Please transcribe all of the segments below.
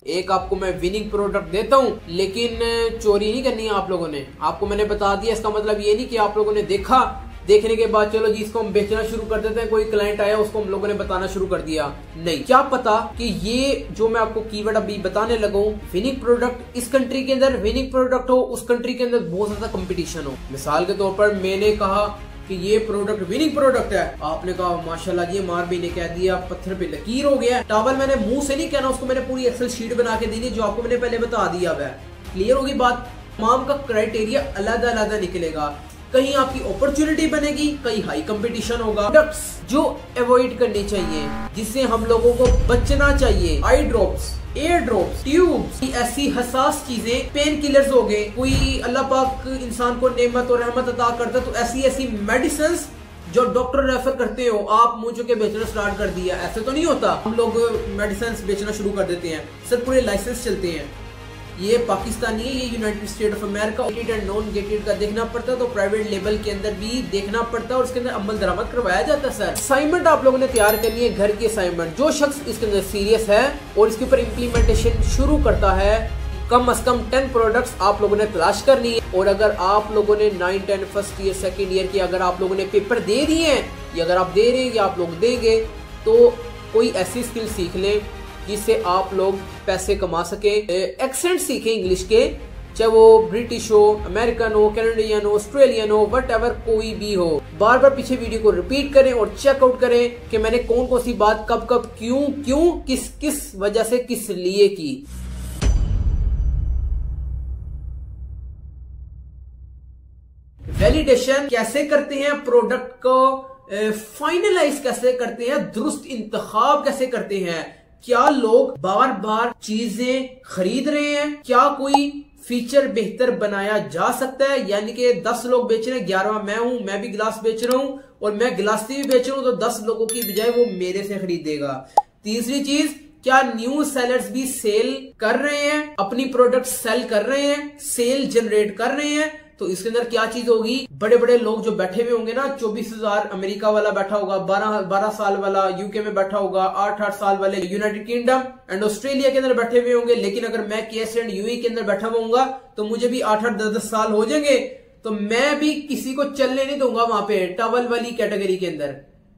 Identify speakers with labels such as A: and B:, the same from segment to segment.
A: एक आपको मैं विनिंग प्रोडक्ट देता हूँ, लेकिन चोरी नहीं करनी है आप लोगों ने। आपको मैंने बता दिया, इसका मतलब ये नहीं कि आप लोगों ने देखा, देखने के बाद चलो जी इसको हम बेचना शुरू कर देते हैं, कोई क्लाइंट आया उसको हम लोगों ने बताना शुरू कर दिया। नहीं, क्या पता कि ये जो मैं आपको कीवर्ड अभी बताने लगा हूँ, विनिंग प्रोडक्ट, इस कंट्री के अंदर विनिंग प्रोडक्ट हो, उस कंट्री के अंदर बहुत ज्यादा कंपटीशन हो। मिसाल के तौर पर मैंने कहा कि ये प्रोडक्ट विनिंग प्रोडक्ट है, आपने कहा माशाल्लाह, ये मार भी ने कह दिया, पत्थर पे लकीर हो गया। टॉवल मैंने मुंह से नहीं कहना, उसको मैंने पूरी एक्सेल शीट बना के दी, जो आपको मैंने पहले बता दिया है। क्लियर होगी बात? तमाम का क्राइटेरिया अलग अलग निकलेगा, कहीं आपकी अपॉर्चुनिटी बनेगी, कहीं हाई कंपटीशन होगा। प्रोडक्ट्स जो अवॉइड करनी चाहिए, जिससे हम लोगों को बचना चाहिए, eye drops, air drops, tubes, ऐसी हसास चीजें, पेन किलर्स हो गए, कोई अल्लाह पाक इंसान को नेमत और रहमत अता करता तो ऐसी मेडिसिन जो डॉक्टर रेफर करते हो, आप मुंह चुके बेचना स्टार्ट कर दिया। ऐसे तो नहीं होता, हम लोग मेडिसिन बेचना शुरू कर देते हैं, सर पूरे लाइसेंस चलते हैं। ये पाकिस्तानी है, ये United State of America, gated and non gated का देखना पड़ता है, तो प्राइवेट लेवल के अंदर भी देखना पड़ता है और उसके अंदर अमल दरामद करवाया जाता है। सर असाइनमेंट आप लोगों ने तैयार करनी है, घर की असाइनमेंट। जो शख्स इसके अंदर सीरियस है और इसके ऊपर इम्प्लीमेंटेशन शुरू करता है, कम से कम 10 प्रोडक्ट्स आप लोगों ने तलाश करनी है। और अगर आप लोगों ने 9, 10 फर्स्ट ईयर सेकेंड ईयर की अगर आप लोगों ने पेपर दे दिए हैं, या अगर आप दे रहे हैं या आप लोग देंगे, तो कोई ऐसी स्किल सीख लें जिससे आप लोग पैसे कमा सके। एक्सेंट सीखें इंग्लिश के, चाहे वो ब्रिटिश हो, अमेरिकन हो, कैनेडियन हो, ऑस्ट्रेलियन हो, व्हाटएवर कोई भी हो। बार बार पीछे वीडियो को रिपीट करें और चेकआउट करें कि मैंने कौन कौन सी बात कब कब क्यों किस वजह से किस लिए की। वैलिडेशन कैसे करते हैं, प्रोडक्ट को फाइनलाइज कैसे करते हैं, दुरुस्त इंतखाब कैसे करते हैं, क्या लोग बार बार चीजें खरीद रहे हैं, क्या कोई फीचर बेहतर बनाया जा सकता है। यानी कि 10 लोग बेच रहे हैं, 11वां मैं हूं, मैं भी गिलास बेच रहा हूं और मैं गिलासी भी बेच रहा हूं, तो 10 लोगों की बजाय वो मेरे से खरीदेगा। तीसरी चीज, क्या न्यू सेलर्स भी सेल कर रहे हैं, अपनी प्रोडक्ट सेल कर रहे हैं, सेल जनरेट कर रहे हैं। तो इसके अंदर क्या चीज होगी, बड़े बड़े लोग जो बैठे हुए होंगे ना, 24,000 अमेरिका वाला बैठा होगा, 12 साल वाला यूके में बैठा होगा, 8 साल वाले यूनाइटेड किंगडम एंड ऑस्ट्रेलिया के अंदर बैठे हुए होंगे। लेकिन अगर मैं केएस एंड यूए के अंदर बैठा हुआ तो मुझे भी 8, 10 साल हो जाएंगे, तो मैं भी किसी को चलने नहीं दूंगा वहां पे टॉवल वाली कैटेगरी के अंदर।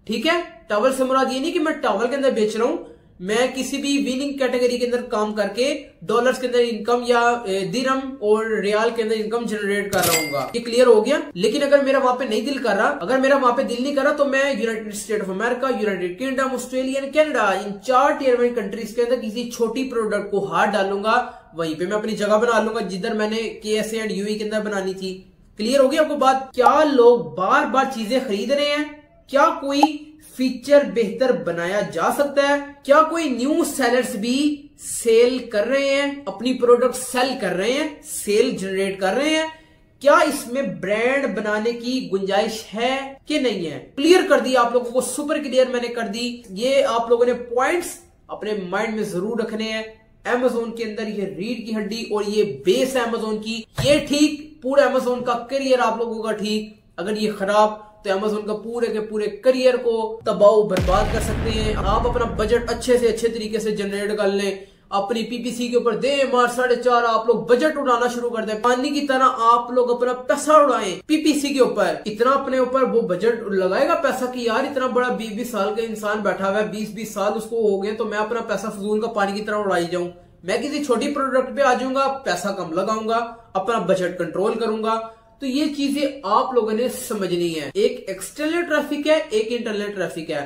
A: ठीक है, टॉवल से मुराद ये नहीं कि मैं टॉवल के अंदर बेच रहा हूं, मैं किसी भी विनिंग कैटेगरी के अंदर काम करके डॉलर्स के अंदर इनकम या दिरहम और रियाल के अंदर इनकम जनरेट कर रहा हूँ। ये क्लियर हो गया। लेकिन अगर मेरा वहां पे नहीं दिल कर रहा, अगर मेरा वहां पे दिल नहीं कर रहा, तो मैं United State of America, United Kingdom, Australia and Canada, in 4 tier 1 countries के अंदर किसी छोटी प्रोडक्ट को हाथ डालूंगा, वहीं पे मैं अपनी जगह बना लूंगा जिधर मैंने केएसए एंड यूए के अंदर बनानी थी। क्लियर हो गया आपको बात? क्या लोग बार बार चीजें खरीद रहे हैं, क्या कोई फीचर बेहतर बनाया जा सकता है, क्या कोई न्यू सेलर्स भी सेल कर रहे हैं, अपनी प्रोडक्ट सेल कर रहे हैं, सेल जनरेट कर रहे हैं, क्या इसमें ब्रांड बनाने की गुंजाइश है कि नहीं है। क्लियर कर दिया आप लोगों को, सुपर क्लियर मैंने कर दी। ये आप लोगों ने पॉइंट्स अपने माइंड में जरूर रखने हैं। अमेज़न के अंदर ये रीढ़ की हड्डी और ये बेस है अमेज़न की, ये ठीक, पूरा अमेज़न का करियर आप लोगों का ठीक। अगर ये खराब, तो अमेज़न का पूरे के पूरे करियर को तबाह बर्बाद कर सकते हैं। आप अपना बजट अच्छे से अच्छे तरीके से जनरेट कर लें, अपनी पीपीसी के ऊपर दे मार 4.5 आप लोग बजट उड़ाना शुरू कर दें, पानी की तरह आप लोग अपना पैसा उड़ाएं पीपीसी के ऊपर। इतना अपने ऊपर वो बजट लगाएगा पैसा कि यार इतना बड़ा 20-20 साल का इंसान बैठा हुआ है, 20-20 साल उसको हो गए, तो मैं अपना पैसा फजूल का पानी की तरह उड़ाई जाऊं। मैं किसी छोटी प्रोडक्ट पे आ जाऊंगा, पैसा कम लगाऊंगा, अपना बजट कंट्रोल करूंगा। तो ये चीजें आप लोगों ने समझनी है। एक एक्सटर्नल ट्रैफिक है, एक इंटरनल ट्रैफिक है।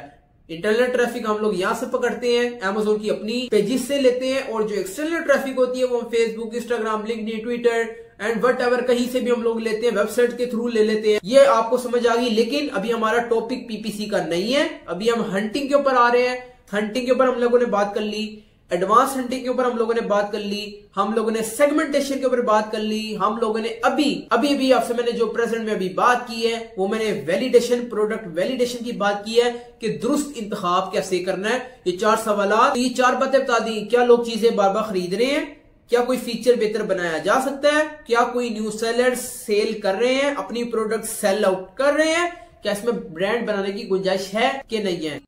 A: इंटरनल ट्रैफिक हम लोग यहां से पकड़ते हैं, अमेज़न की अपनी पेजेस से लेते हैं, और जो एक्सटर्नल ट्रैफिक होती है वो Facebook, Instagram, LinkedIn, Twitter and whatever कहीं से भी हम लोग लेते हैं, वेबसाइट के थ्रू ले लेते हैं। ये आपको समझ आ गई। लेकिन अभी हमारा टॉपिक पीपीसी का नहीं है, अभी हम हंटिंग के ऊपर आ रहे हैं। हंटिंग के ऊपर हम लोगों ने बात कर ली, एडवांस हंटिंग के ऊपर हम लोगों ने बात कर ली, हम लोगों ने सेगमेंटेशन के ऊपर बात कर ली, हम लोगों ने अभी आपसे मैंने जो प्रेजेंट में अभी बात की है वो मैंने वैलिडेशन, प्रोडक्ट वैलिडेशन की बात की है कि दुरुस्त इंतखाब कैसे करना है। ये 4 सवाल, ये 4 बातें बता दी। क्या लोग चीजें बार बार खरीद रहे हैं, क्या कोई फीचर बेहतर बनाया जा सकता है, क्या कोई न्यू सेलर सेल कर रहे हैं, अपनी प्रोडक्ट सेल आउट कर रहे हैं, क्या इसमें ब्रांड बनाने की गुंजाइश है कि नहीं है।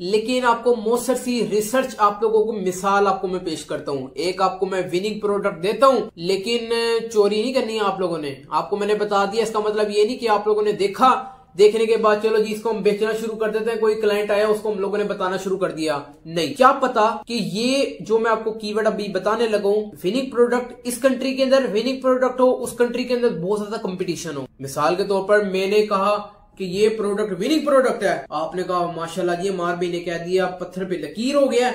A: लेकिन आपको मोस्टर सी रिसर्च आप लोगों को मिसाल आपको मैं पेश करता हूँ। एक आपको मैं विनिंग प्रोडक्ट देता हूँ, लेकिन चोरी नहीं करनी है आप लोगों ने। आपको मैंने बता दिया, इसका मतलब ये नहीं कि आप लोगों ने देखा, देखने के बाद चलो जी इसको हम बेचना शुरू कर देते हैं, कोई क्लाइंट आया उसको हम लोगों ने बताना शुरू कर दिया। नहीं, क्या पता कि ये जो मैं आपको कीवर्ड अभी बताने लगा हूं, विनिंग प्रोडक्ट, इस कंट्री के अंदर विनिंग प्रोडक्ट हो, उस कंट्री के अंदर बहुत ज्यादा कंपटीशन हो। मिसाल के तौर पर मैंने कहा कि ये प्रोडक्ट विनिंग प्रोडक्ट है, आपने कहा माशाल्लाह, ये मार भी ने कह दिया, पत्थर पे लकीर हो गया,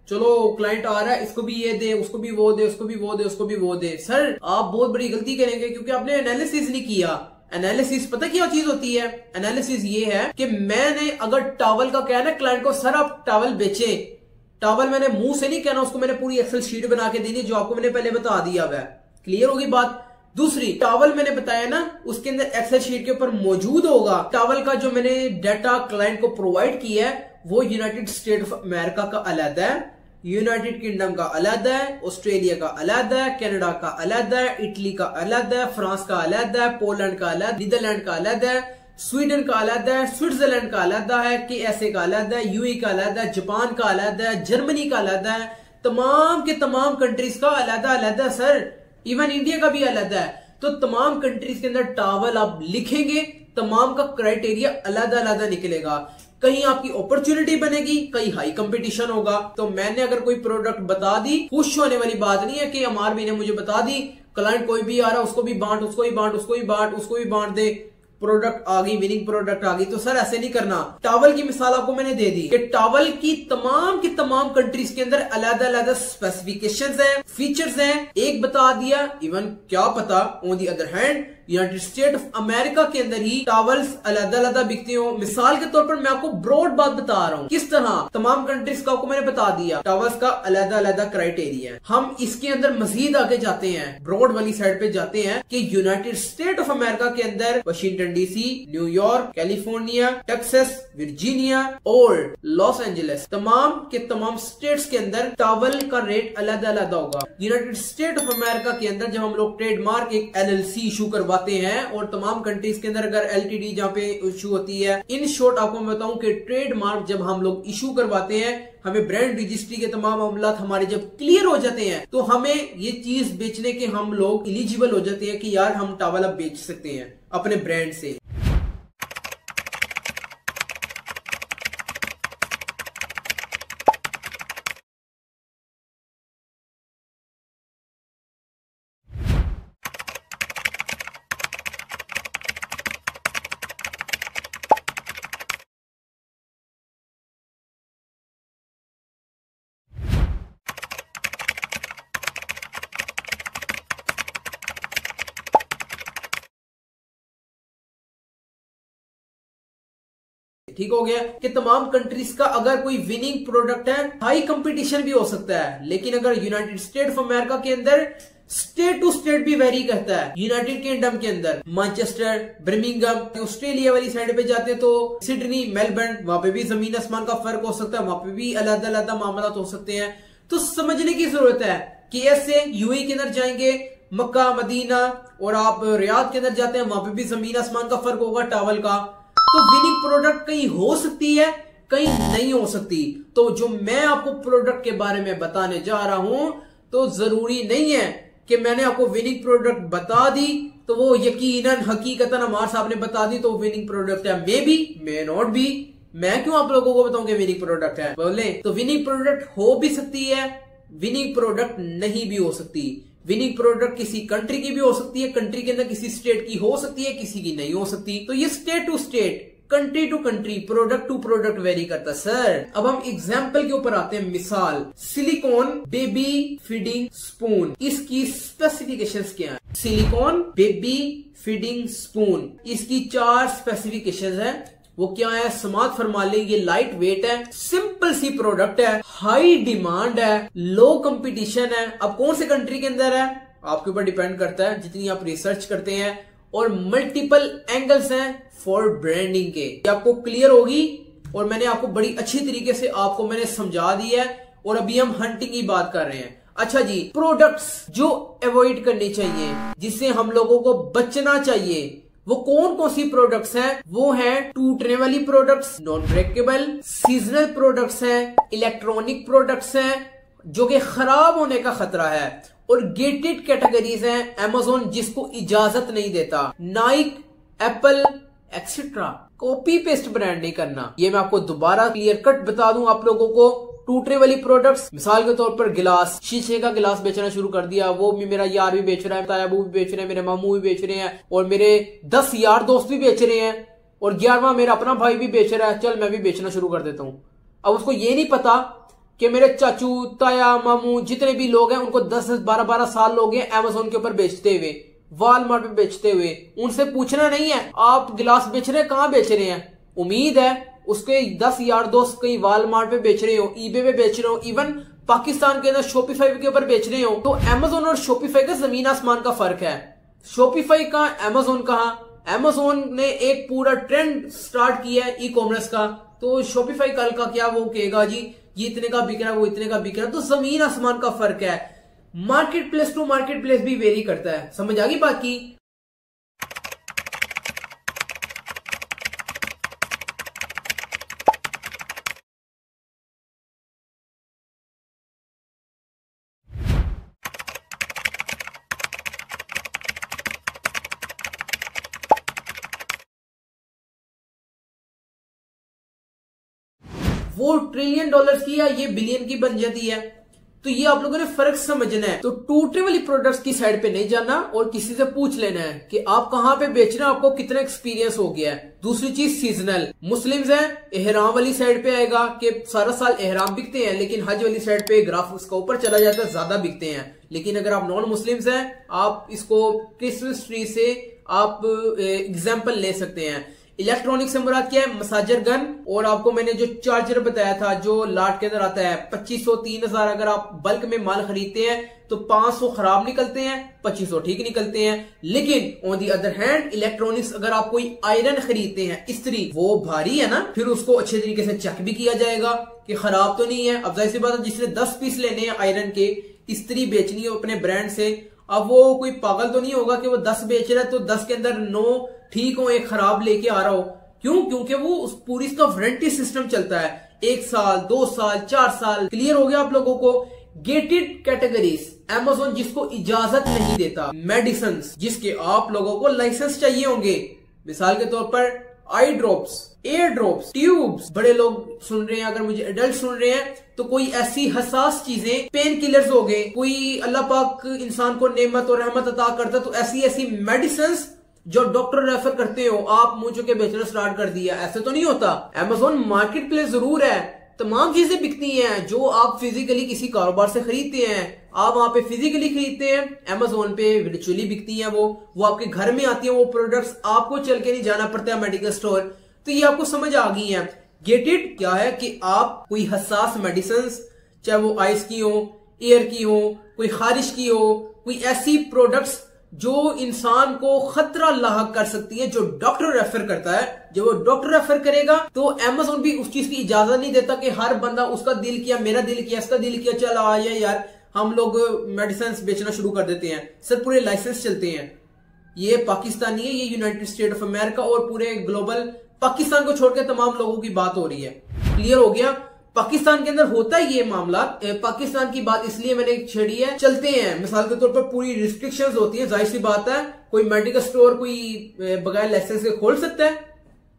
A: चलो क्लाइंट आ रहा है, इसको भी ये दे, उसको भी वो दे, उसको भी वो दे, उसको भी वो दे। सर आप बहुत बड़ी गलती करेंगे, क्योंकि आपने एनालिसिस नहीं किया। एनालिसिस पता क्या चीज होती है? एनालिसिस ये है कि मैंने अगर टॉवल का कहना क्लाइंट को, सर आप टॉवल बेचे, टॉवल मैंने मुंह से नहीं कहना, उसको मैंने पूरी एक्सेल शीट बना के देनी, जो आपको मैंने पहले बता दिया हुआ है। क्लियर होगी बात? दूसरी, टॉवल मैंने बताया ना, उसके अंदर एक्सेल शीट के ऊपर मौजूद होगा। टॉवल का जो मैंने डाटा क्लाइंट को प्रोवाइड किया है वो यूनाइटेड स्टेट ऑफ अमेरिका का अलग है, यूनाइटेड किंगडम का अलग है, ऑस्ट्रेलिया का अलग है, कनाडा का अलग है, इटली का अलग है, फ्रांस का अलग है, पोलैंड का अलग, नीदरलैंड का अलग है, स्वीडन का अलग है, स्विट्जरलैंड का अलग है, KSA का अलग है, यूएई का अलग है, जापान का अलग है, जर्मनी का अलग है, तमाम के तमाम कंट्रीज का अलग है सर, इवन इंडिया का भी अलग है। तो तमाम कंट्रीज के अंदर टॉवल आप लिखेंगे, तमाम का क्राइटेरिया अलग अलग निकलेगा। कहीं आपकी अपॉर्चुनिटी बनेगी, कहीं हाई कंपटीशन होगा। तो मैंने अगर कोई प्रोडक्ट बता दी, खुश होने वाली बात नहीं है कि MRB ने मुझे बता दी, क्लाइंट कोई भी आ रहा उसको भी बांट, उसको भी बांट, उसको भी बांट, उसको भी बांट दे, प्रोडक्ट आ गई, विनिंग प्रोडक्ट आ गई। तो सर ऐसे नहीं करना। टॉवल की मिसाल आपको मैंने दे दी कि टॉवल की तमाम कंट्रीज के अंदर अलग अलग स्पेसिफिकेशंस हैं, फीचर्स हैं, एक बता दिया। इवन क्या पता on the other hand United State of America के अंदर ही टॉवल्स अलग अलग बिकते हो। मिसाल के तौर पर मैं आपको ब्रॉड बात बता रहा हूँ, किस तरह तमाम कंट्रीज का आपको मैंने बता दिया, टॉवल्स का अलग अलग क्राइटेरिया है। हम इसके अंदर मजीद आगे जाते हैं, ब्रॉड वाली साइड पे जाते हैं कि यूनाइटेड स्टेट ऑफ अमेरिका के अंदर Washington DC, New York, California, Texas, Virginia और लॉस एंजलिस, तमाम के तमाम स्टेट्स के अंदर टॉवल का रेट अलग अलग होगा। यूनाइटेड स्टेट ऑफ अमेरिका के अंदर जब हम लोग ट्रेडमार्क एक LLC इशू करवाते हैं, और तमाम कंट्रीज के अंदर अगर LTD जहां पे इशू होती है, इन शॉर्ट आपको मैं बताऊं कि ट्रेडमार्क जब हम लोग इशू करवाते हैं, हमें ब्रांड रजिस्ट्री के तमाम मामला हमारे जब क्लियर हो जाते हैं, तो हमें ये चीज बेचने के हम लोग एलिजिबल हो जाते हैं कि यार हम टॉवल अब बेच सकते हैं अपने ब्रांड से। ठीक हो गया कि तमाम कंट्रीज का अगर कोई विनिंग प्रोडक्ट है, हाई कंपटीशन भी हो सकता है, लेकिन अगर यूनाइटेड स्टेट ऑफ अमेरिका के अंदर स्टेट टू स्टेट भी वेरी करता है। यूनाइटेड किंगडम के अंदर मैनचेस्टर, बर्मिंघम, ऑस्ट्रेलिया वाली साइड पे जाते हैं तो सिडनी, मेलबर्न, वहां पे भी जमीन आसमान का फर्क हो सकता है, वहां पे भी अलग अलग मामला हो सकते हैं। तो समझने की जरूरत है कि ऐसे यूएई के अंदर जाएंगे, मक्का, मदीना, और आप रियाद के अंदर जाते हैं, वहां पे भी जमीन आसमान का फर्क होगा टॉवल का। तो विनिंग प्रोडक्ट कहीं हो सकती है, कहीं नहीं हो सकती। तो जो मैं आपको प्रोडक्ट के बारे में बताने जा रहा हूं, तो जरूरी नहीं है कि मैंने आपको विनिंग प्रोडक्ट बता दी तो वो यकीनन हकीकतन अमार साहब ने बता दी तो विनिंग प्रोडक्ट है। May be, may not be. मैं क्यों आप लोगों को बताऊं कि विनिंग प्रोडक्ट है? बोले तो विनिंग प्रोडक्ट हो भी सकती है, विनिंग प्रोडक्ट नहीं भी हो सकती। विनिंग प्रोडक्ट किसी कंट्री की भी हो सकती है, कंट्री के अंदर किसी स्टेट की हो सकती है, किसी की नहीं हो सकती। तो ये state to state, country to country, product to product vary करता है सर। अब हम एग्जाम्पल के ऊपर आते हैं। मिसाल, सिलिकॉन बेबी फीडिंग स्पून, इसकी स्पेसिफिकेशंस क्या है? सिलिकॉन बेबी फीडिंग स्पून, इसकी 4 स्पेसिफिकेशंस हैं। वो क्या है? समात फरमा ले, ये लाइट वेट है, सिंपल सी प्रोडक्ट है, हाई डिमांड है, लो कंपटीशन है। अब कौन से कंट्री के अंदर है आपके ऊपर डिपेंड करता है जितनी आप रिसर्च करते हैं, और मल्टीपल एंगल्स हैं फॉर ब्रांडिंग के। ये आपको क्लियर होगी, और मैंने आपको बड़ी अच्छी तरीके से आपको मैंने समझा दिया है। और अभी हम हंटिंग की बात कर रहे हैं। अच्छा जी, प्रोडक्ट्स जो अवॉइड करनी चाहिए, जिससे हम लोगों को बचना चाहिए, वो कौन कौन सी प्रोडक्ट्स हैं? वो हैं टूटने वाली products, non breakable, seasonal products हैं, इलेक्ट्रॉनिक प्रोडक्ट्स हैं जो कि खराब होने का खतरा है, और गेटेड कैटेगरीज हैं अमेज़न जिसको इजाजत नहीं देता। Naik, Apple etcetera copy paste brand नहीं करना। ये मैं आपको दोबारा क्लियर कट बता दूं आप लोगों को। टूटने वाली प्रोडक्ट्स, मिसाल के तौर पर गिलास, शीशे का गिलास बेचना शुरू कर दिया, वो भी मेरा यार भी बेच रहा है, तायाबू भी बेच रहे हैं, मेरे मामू भी बेच रहे हैं, और मेरे 10 यार दोस्त भी बेच रहे हैं, और 11वां मेरा अपना भाई भी बेच रहा है, चल मैं भी बेचना शुरू कर देता हूं। अब उसको ये नहीं पता कि मेरे चाचू, ताया, मामू जितने भी लोग हैं उनको 10-10, 12-12 साल लोग हैं अमेज़न के ऊपर बेचते हुए, वॉलमार्ट पे बेचते हुए। उनसे पूछना नहीं है आप गिलास बेच रहे हैं, कहां बेच रहे हैं। उम्मीद है उसके 10 यार दोस्त कहीं वॉलमार्ट पे बेच रहे हो, ईबे पे बेच रहे हो, इवन पाकिस्तान के अंदर शॉपिफाई के ऊपर बेच रहे हो। तो अमेज़न और शॉपिफाई का जमीन आसमान का फर्क है। शॉपिफाई का, अमेज़न कहां। अमेज़न ने एक पूरा ट्रेंड स्टार्ट किया है ई कॉमर्स का, तो शॉपिफाई कल का क्या वो कहेगा जी ये इतने का बिक रहा है, वो इतने का बिक रहा है। तो जमीन आसमान का फर्क है। Market place to market place भी वेरी करता है। समझ आ गई बात की। वो ट्रिलियन डॉलर्स की या ये बिलियन की बन जाती है। तो ये आप लोगों ने फर्क समझना है। तो टूटने वाली प्रोडक्ट्स की साइड पे नहीं जाना और किसी से पूछ लेना है कि आप कहां पे बेच रहे हैं, आपको कितना एक्सपीरियंस हो गया है। दूसरी चीज सीजनल, मुस्लिम्स हैं एहराम वाली साइड पे आएगा कि सारा साल एहराम बिकते हैं, लेकिन हज वाली साइड पे ग्राफ उसका ऊपर चला जाता है, ज्यादा बिकते हैं। लेकिन अगर आप नॉन मुस्लिम्स हैं, आप इसको क्रिसमस ट्री से आप एग्जाम्पल ले सकते हैं। इलेक्ट्रॉनिक से मुराद क्या है? मसाजर गन, और आपको मैंने जो चार्जर बताया था जो लाट के अंदर आता है 2500-3000, अगर आप बल्क में माल खरीदते हैं तो 500 खराब निकलते हैं, 2500 ठीक निकलते हैं। लेकिन on the other hand electronics, अगर आप कोई आयरन खरीदते हैं, इस्त्री, वो भारी है ना, फिर उसको अच्छे तरीके से चेक भी किया जाएगा कि खराब तो नहीं है। अब जाहिर सी बात है जिसने 10 पीस लेने हैं आयरन के, इस्त्री बेचनी है अपने ब्रांड से, अब वो कोई पागल तो नहीं होगा कि वो 10 बेच रहा है तो 10 के अंदर 9 ठीक हो, एक खराब लेके आ रहा हो। क्यों? क्योंकि वो उस पूरी इसका वारंटी सिस्टम चलता है, 1 साल, 2 साल, 4 साल। क्लियर हो गया आप लोगों को। गेटेड कैटेगरीज, अमेज़न जिसको इजाजत नहीं देता। मेडिसिन जिसके आप लोगों को लाइसेंस चाहिए होंगे, मिसाल के तौर पर eye drops, air drops, tubes. बड़े लोग सुन रहे हैं, अगर मुझे एडल्ट सुन रहे हैं तो कोई ऐसी हसास चीजें, पेन किलर्स हो गए, कोई अल्लाह पाक इंसान को नेमत और रहमत अता करता, तो ऐसी ऐसी मेडिसिन जो डॉक्टर रेफर करते हो, आप मुंह चुके बेचना स्टार्ट कर दिया। ऐसे तो नहीं होता। अमेज़न मार्केट प्लेस जरूर है, तमाम चीजें बिकती हैं जो आप फिजिकली किसी कारोबार से खरीदते हैं, आप वहां पे फिजिकली खरीदते हैं, अमेज़न पे वर्चुअली बिकती हैं। वो आपके घर में आती है वो प्रोडक्ट्स, आपको चल के नहीं जाना पड़ता है मेडिकल स्टोर। तो ये आपको समझ आ गई है। गेटेड क्या है कि आप कोई हसास मेडिसिन, चाहे वो आइस की हो, एयर की हो, कोई खारिश की हो, कोई ऐसी प्रोडक्ट्स जो इंसान को खतरा लाहक कर सकती है, जो डॉक्टर रेफर करता है, जब वो डॉक्टर रेफर करेगा तो अमेज़न भी उस चीज की इजाजत नहीं देता कि हर बंदा उसका दिल किया, मेरा दिल किया, इसका दिल किया, चल आया यार हम लोग मेडिसिन बेचना शुरू कर देते हैं। सर पूरे लाइसेंस चलते हैं। ये पाकिस्तानी है, ये यूनाइटेड स्टेट ऑफ अमेरिका और पूरे ग्लोबल, पाकिस्तान को छोड़कर तमाम लोगों की बात हो रही है। क्लियर हो गया। पाकिस्तान के अंदर होता है ये मामला। पाकिस्तान की बात इसलिए मैंने छेड़ी है, चलते हैं मिसाल के तौर पर पूरी रिस्ट्रिक्शंस होती है, जाहिर सी बात है कोई मेडिकल स्टोर कोई बगैर लाइसेंस के खोल सकता है,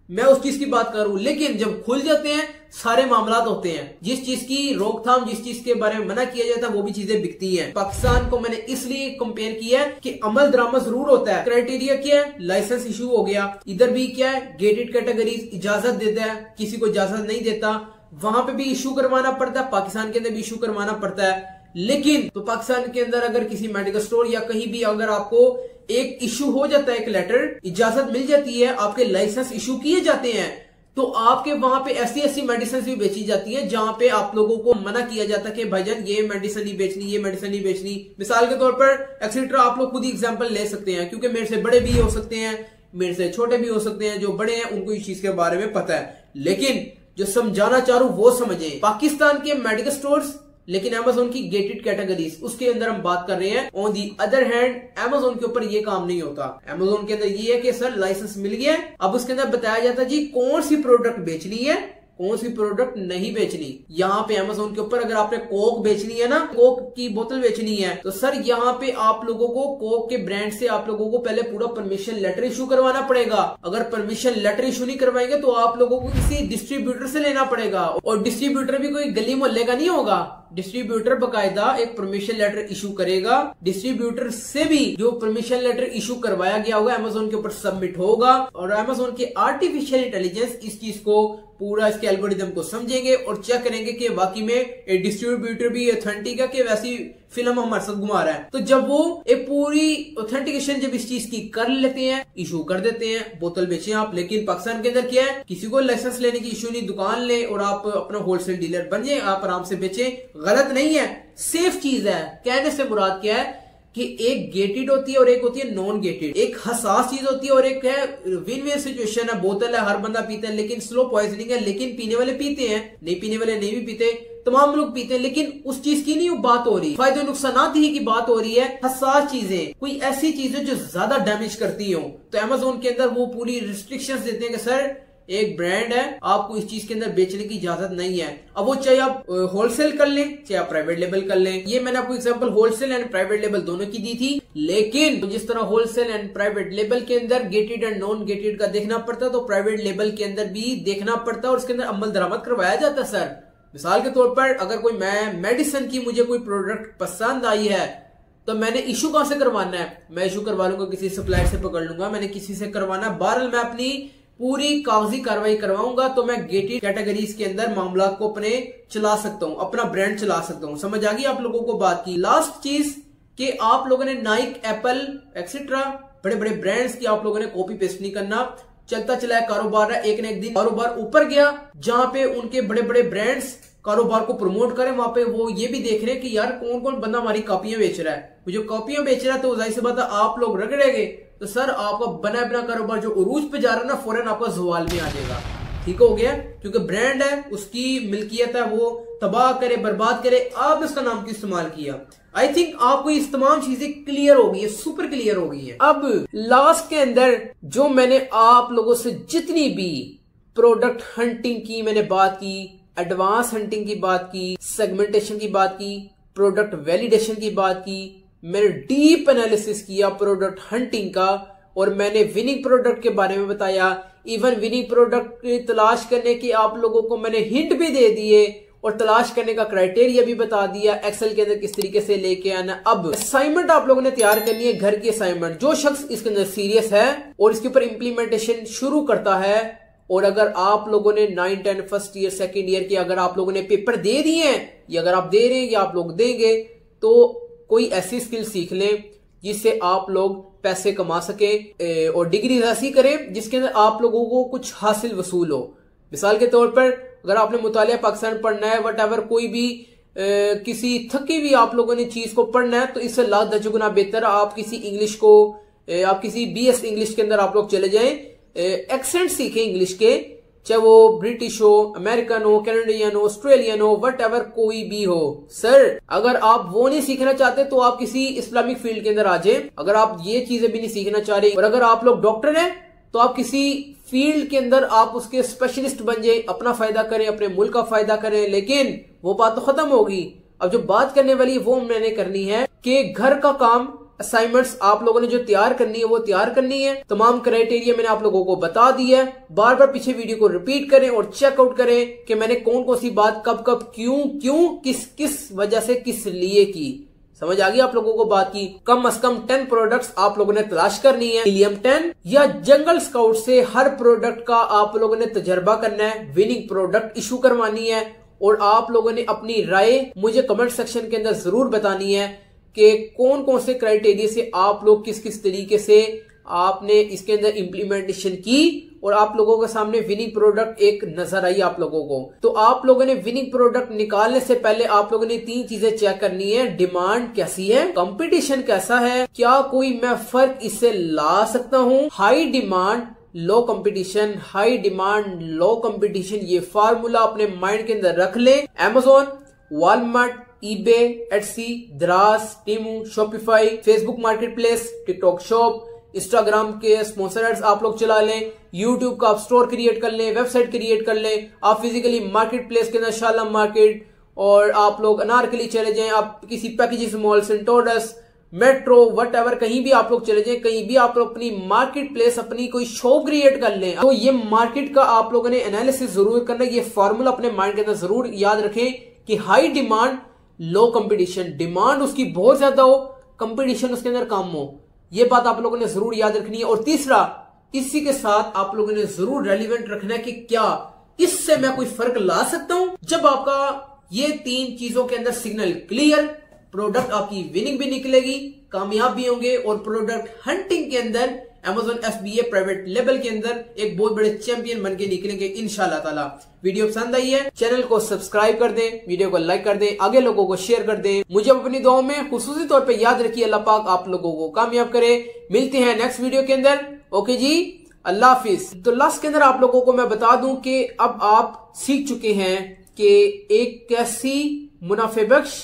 A: मैं उस चीज की बात करूं। लेकिन जब खुल जाते हैं सारे मामला होते हैं, जिस चीज की रोकथाम, जिस चीज के बारे में मना किया जाता है वो भी चीजें बिकती हैं। पाकिस्तान को मैंने इसलिए कंपेयर किया है कि अमल दरामद जरूर होता है। क्राइटेरिया क्या है? लाइसेंस इशू हो गया। इधर भी क्या है? गेटेड कैटेगरीज इजाजत देता है, किसी को इजाजत नहीं देता, वहां पे भी इशू करवाना पड़ता है, पाकिस्तान के अंदर भी इशू करवाना पड़ता है। लेकिन तो पाकिस्तान के अंदर अगर किसी मेडिकल स्टोर या कहीं भी अगर आपको एक इशू हो जाता है, एक लेटर, इजाजत मिल जाती है, आपके लाइसेंस इशू किए जाते हैं, तो आपके वहां पे ऐसी ऐसी मेडिसिन भी बेची जाती है जहां पे आप लोगों को मना किया जाता है कि भाईजान ये मेडिसिन नहीं बेचनी, ये मेडिसिन नहीं बेचनी। मिसाल के तौर पर एक्सेट्रा आप लोग खुद ही एग्जांपल ले सकते हैं, क्योंकि मेरे से बड़े भी हो सकते हैं, मेरे से छोटे भी हो सकते हैं। जो बड़े हैं उनको इस चीज के बारे में पता है, लेकिन जो समझाना चाह रहा हूं वो समझे। पाकिस्तान के मेडिकल स्टोर्स लेकिन Amazon की गेटेड कैटेगरीज उसके अंदर हम बात कर रहे हैं। On the other hand Amazon के ऊपर ये काम नहीं होता। Amazon के अंदर ये है कि सर लाइसेंस मिल गया, अब उसके अंदर बताया जाता है जी कौन सी प्रोडक्ट बेचनी है, कौन सी प्रोडक्ट नहीं बेचनी। यहाँ पे Amazon के ऊपर अगर आपने कोक बेचनी है ना, कोक की बोतल बेचनी है, तो सर यहाँ पे आप लोगों को कोक के ब्रांड से आप लोगों को पहले पूरा परमिशन लेटर इशू करवाना पड़ेगा। अगर परमिशन लेटर इशू नहीं करवाएंगे तो आप लोगों को किसी डिस्ट्रीब्यूटर से लेना पड़ेगा, और डिस्ट्रीब्यूटर भी कोई गली मोहल्ले का नहीं होगा। डिस्ट्रीब्यूटर बकायदा एक परमिशन लेटर इशू करेगा, डिस्ट्रीब्यूटर से भी जो परमिशन लेटर इशू करवाया गया होगा Amazon के ऊपर सबमिट होगा, और Amazon के आर्टिफिशियल इंटेलिजेंस इस चीज को पूरा इसके एल्गोरिदम को समझेंगे और चेक करेंगे कि वाकई में एक डिस्ट्रीब्यूटर भी ऑथेंटिक है कि वैसी फिल्म हमारे साथ घुमा रहा है। तो जब वो एक पूरी ऑथेंटिकेशन जब इस चीज की कर लेते हैं, इशू कर देते हैं, बोतल बेचे आप। लेकिन पाकिस्तान के अंदर क्या है, किसी को लाइसेंस लेने की इशू नहीं, दुकान ले और आप अपना होलसेल डीलर बन जाए, आप आराम से बेचे, गलत नहीं है, सेफ चीज है। कहने से मुराद क्या है कि एक गेटेड होती है और एक होती है नॉन गेटेड, एक हसास चीज होती है और एक है विन विन सिचुएशन है। बोतल है, हर बंदा पीता है, लेकिन स्लो पॉइजनिंग है, लेकिन पीने वाले पीते हैं, नहीं पीने वाले नहीं भी पीते, तमाम लोग पीते हैं, लेकिन उस चीज की नहीं बात हो रही, फायदे नुकसान ही की बात हो रही है। हसास चीजें, कोई ऐसी चीजें जो ज्यादा डैमेज करती हो, तो Amazon के अंदर वो पूरी रिस्ट्रिक्शंस देते हैं कि सर एक ब्रांड है, आपको इस चीज के अंदर बेचने की इजाजत नहीं है। अब वो चाहे आप होलसेल कर लें, चाहे आप प्राइवेट लेबल कर लें। ये मैंने आपको example wholesale and private label दोनों की दी थी, लेकिन जिस तरह होलसेल एंड प्राइवेट लेबल के अंदर गेटेड एंड नॉन गेटेड का देखना पड़ता है, तो प्राइवेट लेबल के अंदर भी देखना पड़ता है और उसके अंदर अमल दरामद करवाया जाता है। सर मिसाल के तौर पर अगर कोई मेडिसिन की मुझे कोई प्रोडक्ट पसंद आई है, तो मैंने इशू कहां से करवाना है, मैं इशू करवा लूंगा, किसी सप्लायर से पकड़ लूंगा, मैंने किसी से करवाना है। बहरहाल मैं अपनी पूरी कागजी कार्रवाई करवाऊंगा, तो मैं गेटेड कैटेगरीज के अंदर मामला को अपने चला सकता हूं, अपना ब्रांड चला सकता हूं। समझ आ गई आप लोगों को बात की। लास्ट चीज कि आप लोगों ने नाइक, एप्पल एक्सेट्रा बड़े बड़े ब्रांड्स की आप लोगों ने कॉपी पेस्ट नहीं करना। चलता चला कारोबार है, एक न एक दिन कारोबार ऊपर गया, जहां पे उनके बड़े बड़े ब्रांड्स कारोबार को प्रमोट करें, वहां पे वो ये भी देख रहे हैं कि यार कौन कौन बंदा हमारी कॉपियां बेच रहा है। वो जो कॉपियां बेच रहा है तो जाहिर सी बात है आप लोग रगड़ेंगे, तो सर आपका बना बना कारोबार जो उरूज पे जा रहा है ना, फौरन आपका जवाल में आ जाएगा। ठीक हो गया, क्योंकि ब्रांड है, उसकी मिल्कियत है, वो तबाह करे बर्बाद करे, आपने उसका नाम क्यों इस्तेमाल किया। आई थिंक आपको ये तमाम चीजें क्लियर हो गई है, सुपर क्लियर हो गई है। अब लास्ट के अंदर जो मैंने आप लोगों से जितनी भी प्रोडक्ट हंटिंग की मैंने बात की, एडवांस हंटिंग की बात की, सेगमेंटेशन की बात की, प्रोडक्ट वैलिडेशन की बात की, मैंने डीप एनालिसिस किया प्रोडक्ट हंटिंग का, और मैंने विनिंग प्रोडक्ट के बारे में बताया। इवन विनिंग प्रोडक्ट तलाश करने की आप लोगों को मैंने हिंट भी दे दिए और तलाश करने का क्राइटेरिया भी बता दिया, एक्सेल के अंदर किस तरीके से लेके आना। अब असाइनमेंट आप लोगों ने तैयार करनी है, घर की असाइनमेंट। जो शख्स इसके अंदर सीरियस है और इसके ऊपर इंप्लीमेंटेशन शुरू करता है, और अगर आप लोगों ने 9, 10 फर्स्ट ईयर सेकेंड ईयर के अगर आप लोगों ने पेपर दे दिए हैं, या अगर आप दे रहे हैं या आप लोग देंगे, तो कोई ऐसी स्किल सीख लें जिससे आप लोग पैसे कमा सके, और डिग्री ऐसी करें जिसके अंदर आप लोगों को कुछ हासिल वसूल हो। मिसाल के तौर पर अगर आपने मुतालिया पाकिस्तान पढ़ना है, वट एवर कोई भी किसी थकी हुई आप लोगों ने चीज को पढ़ना है, तो इससे लाख 10 गुना बेहतर आप किसी इंग्लिश को, आप किसी BS इंग्लिश के अंदर आप लोग चले जाएं, एक्सेंट सीखें इंग्लिश के, चाहे वो ब्रिटिश हो, अमेरिकन हो, कैनेडियन हो, ऑस्ट्रेलियन हो, वट एवर कोई भी हो। सर अगर आप वो नहीं सीखना चाहते तो आप किसी इस्लामिक फील्ड के अंदर आ जाए। अगर आप ये चीजें भी नहीं सीखना चाह रहे, और अगर आप लोग डॉक्टर हैं तो आप किसी फील्ड के अंदर आप उसके स्पेशलिस्ट बन जाए, अपना फायदा करें, अपने मुल्क का फायदा करें। लेकिन वो बात तो खत्म होगी। अब जो बात करने वाली वो मैंने करनी है कि घर का काम, असाइनमेंट्स आप लोगों ने जो तैयार करनी है वो तैयार करनी है। तमाम क्राइटेरिया मैंने आप लोगों को बता दिया है। बार बार पीछे वीडियो को रिपीट करें और चेकआउट करें कि मैंने कौन कौन सी बात कब कब क्यों किस वजह से किस लिए की। समझ आ गई आप लोगों को बात की। कम से कम 10 प्रोडक्ट्स आप लोगों ने तलाश करनी है, मिलियम 10 या जंगल स्काउट से हर प्रोडक्ट का आप लोगों ने तजर्बा करना है, विनिंग प्रोडक्ट इशू करवानी है, और आप लोगों ने अपनी राय मुझे कमेंट सेक्शन के अंदर जरूर बतानी है कि कौन कौन से क्राइटेरिया से आप लोग किस किस तरीके से आपने इसके अंदर इम्प्लीमेंटेशन की, और आप लोगों के सामने विनिंग प्रोडक्ट एक नजर आई आप लोगों को। तो आप लोगों ने विनिंग प्रोडक्ट निकालने से पहले आप लोगों ने 3 चीजें चेक करनी है। डिमांड कैसी है, कंपटीशन कैसा है, क्या कोई मैं फर्क इससे ला सकता हूँ। High demand low competition, high demand low competition, ये फार्मूला अपने माइंड के अंदर रख ले। Amazon, Walmart, eBay, Etsy, Daraz, Temu, Shopify, Facebook marketplace, TikTok shop, Instagram के स्पॉन्सर एड्स आप लोग चला लें, यूट्यूब का आप स्टोर क्रिएट कर लें, वेबसाइट क्रिएट कर लें, आप फिजिकली मार्केट प्लेस के अंदर शाला मार्केट, और आप लोग अनारकली चले जाएं, आप किसी packages mall, Centaurus, metro, what ever, कहीं भी आप लोग चले जाएं, कहीं भी आप लोग अपनी मार्केट प्लेस, अपनी कोई शॉप क्रिएट कर लें। तो ये मार्केट का आप लोगों ने एनालिसिस जरूर करना है। ये फॉर्मूला अपने माइंड के अंदर जरूर याद रखें कि high demand low competition, demand उसकी बहुत ज्यादा हो, कंपटीशन उसके अंदर कम हो। ये बात आप लोगों ने जरूर याद रखनी है। और तीसरा, इसी के साथ आप लोगों ने जरूर रेलिवेंट रखना है कि क्या इससे मैं कोई फर्क ला सकता हूं। जब आपका ये 3 चीजों के अंदर सिग्नल क्लियर, प्रोडक्ट आपकी विनिंग भी निकलेगी, कामयाब भी होंगे, और प्रोडक्ट हंटिंग के अंदर Amazon FBA प्राइवेट लेवल के अंदर एक बहुत बड़े चैंपियन बन के निकलेंगे इंशाल्लाह ताला। वीडियो पसंद आई है, चैनल को सब्सक्राइब कर दें, वीडियो को लाइक कर दें, आगे लोगों को शेयर कर दें। मुझे अपनी दुआओं में खुसूसी तौर पे याद रखिए। अल्लाह पाक आप लोगों को कामयाब करे। मिलते हैं नेक्स्ट वीडियो के अंदर। ओके जी, अल्लाह हाफिज। तो लास्ट के अंदर आप लोगों को मैं बता दूं कि अब आप सीख चुके हैं कि एक कैसी मुनाफेबख्श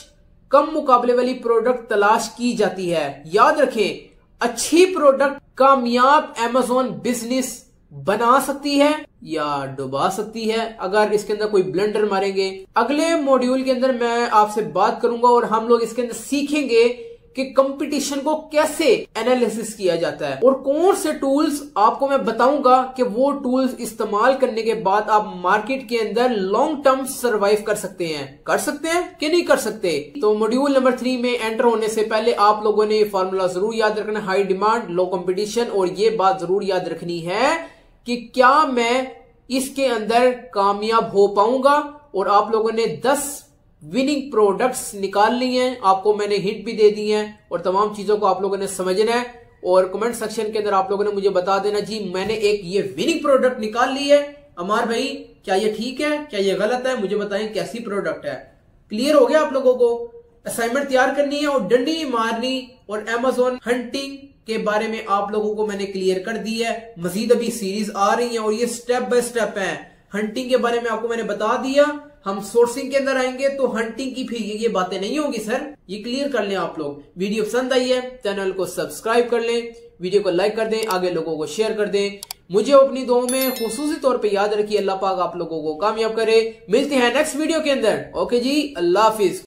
A: कम मुकाबले वाली प्रोडक्ट तलाश की जाती है। याद रखें, अच्छी प्रोडक्ट कामयाब Amazon बिजनेस बना सकती है या डुबा सकती है अगर इसके अंदर कोई ब्लंडर मारेंगे। अगले मॉड्यूल के अंदर मैं आपसे बात करूंगा और हम लोग इसके अंदर सीखेंगे कि कंपटीशन को कैसे एनालिसिस किया जाता है, और कौन से टूल्स आपको मैं बताऊंगा कि वो टूल्स इस्तेमाल करने के बाद आप मार्केट के अंदर लॉन्ग टर्म सर्वाइव कर सकते हैं कि नहीं कर सकते। तो मॉड्यूल नंबर 3 में एंटर होने से पहले आप लोगों ने ये फॉर्मूला जरूर याद रखना, हाई डिमांड लो कंपटीशन, और ये बात जरूर याद रखनी है कि क्या मैं इसके अंदर कामयाब हो पाऊंगा। और आप लोगों ने 10 विनिंग प्रोडक्ट्स निकाल ली हैं, आपको मैंने हिंट भी दे दी हैं, और तमाम चीजों को आप लोगों ने समझना है। और कमेंट सेक्शन के अंदर आप लोगों ने मुझे बता देना, जी मैंने एक ये विनिंग प्रोडक्ट निकाल ली है अमार भाई, क्या ये ठीक है, क्या ये गलत है, मुझे बताएं कैसी प्रोडक्ट है। क्लियर हो गया आप लोगों को? असाइनमेंट तैयार करनी है और डंडी मारनी, और Amazon हंटिंग के बारे में आप लोगों को मैंने क्लियर कर दी है। मजीद अभी सीरीज आ रही है और ये स्टेप बाय स्टेप है। हंटिंग के बारे में आपको मैंने बता दिया, हम सोर्सिंग के अंदर आएंगे तो हंटिंग की फिर ये बातें नहीं होंगी सर, ये क्लियर कर लें आप लोग। वीडियो पसंद आई है, चैनल को सब्सक्राइब कर लें, वीडियो को लाइक कर दें, आगे लोगों को शेयर कर दें। मुझे अपनी दुआओं में खुसूसी तौर पे याद रखिए। अल्लाह पाक आप लोगों को कामयाब करे। मिलते हैं नेक्स्ट वीडियो के अंदर। ओके जी, अल्लाह हाफिज।